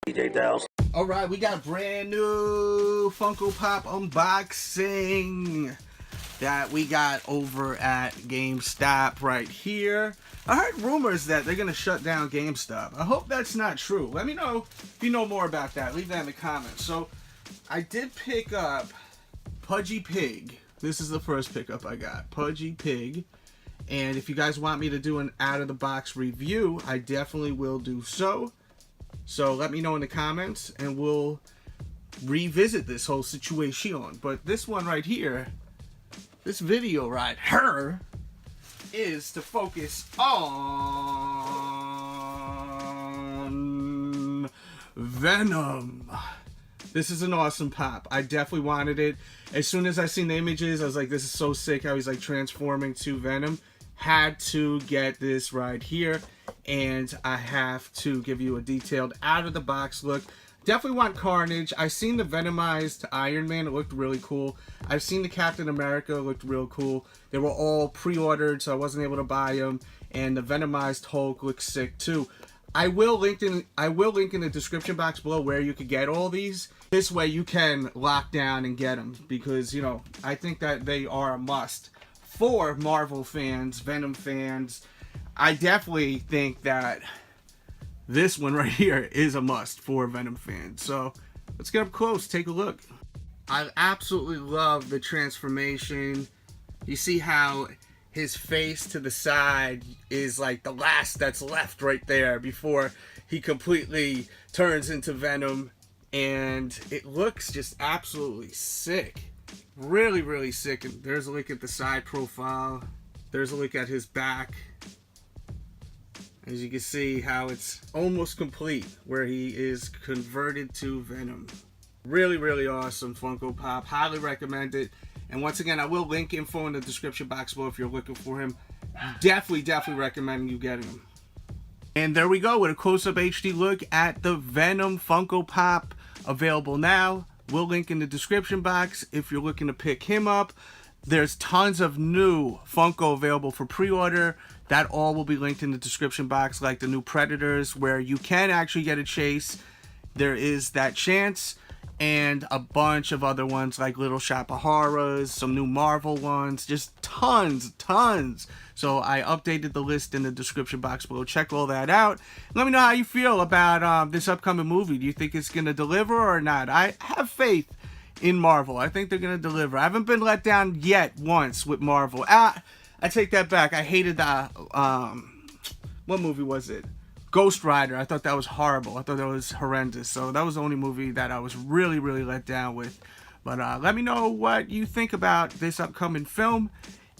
DJ Delz. Alright, we got brand new Funko Pop unboxing that we got over at GameStop right here. I heard rumors that they're going to shut down GameStop. I hope that's not true. Let me know if you know more about that. Leave that in the comments. So, I did pick up Pudgy Pig. This is the first pickup I got. Pudgy Pig. And if you guys want me to do an out-of-the-box review, I definitely will do so. So let me know in the comments, and we'll revisit this whole situation. But this one right here, this video right here, is to focus on Venom. This is an awesome pop. I definitely wanted it. As soon as I seen the images, I was like, this is so sick how he's like transforming to Venom. Had to get this right here, and I have to give you a detailed out-of-the-box look. Definitely want Carnage. I've seen the Venomized Iron Man. It looked really cool. I've seen the Captain America. It looked real cool. They were all pre-ordered, so I wasn't able to buy them. And the Venomized Hulk looks sick too. I will link in the description box below where you could get all these. This way you can lock down and get them, because, you know, I think that they are a must for Marvel fans, Venom fans. I definitely think that this one right here is a must for Venom fans. So let's get up close, take a look. I absolutely love the transformation. You see how his face to the side is like the last that's left right there before he completely turns into Venom. And it looks just absolutely sick. Really, really sick. And there's a look at the side profile. There's a look at his back. As you can see how it's almost complete, where he is converted to Venom. Really, really awesome Funko Pop. Highly recommend it. And once again, I will link info in the description box below if you're looking for him. Definitely recommend you getting him. And there we go with a close-up HD look at the Venom Funko Pop, available now. We'll link in the description box if you're looking to pick him up. There's tons of new Funko available for pre-order. That all will be linked in the description box, like the new Predators, where you can actually get a chase. There is that chance. And a bunch of other ones like Little Shop of Horrors, some new Marvel ones, just tons. So I updated the list in the description box below. Check all that out. Let me know how you feel about this upcoming movie. Do you think it's going to deliver or not? I have faith in Marvel. I think they're going to deliver. I haven't been let down yet once with Marvel. I take that back. I hated the, what movie was it? Ghost Rider. I thought that was horrible. I thought that was horrendous. So that was the only movie that I was really let down with. But let me know what you think about this upcoming film.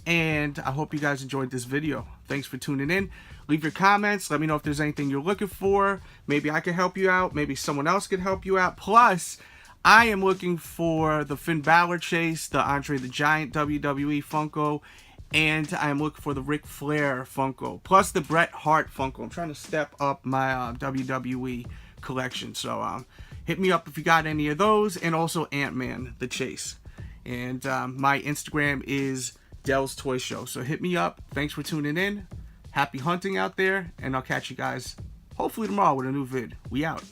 And I hope you guys enjoyed this video. Thanks for tuning in. Leave your comments. Let me know if there's anything you're looking for. Maybe I can help you out. Maybe someone else can help you out. Plus, I am looking for the Finn Balor chase, the Andre the Giant WWE Funko, and I'm looking for the Ric Flair Funko, plus the Bret Hart Funko. I'm trying to step up my WWE collection, so hit me up if you got any of those, and also Ant-Man the chase. And my Instagram is Delz Toy Show, so hit me up. Thanks for tuning in. Happy hunting out there, and I'll catch you guys hopefully tomorrow with a new vid. We out.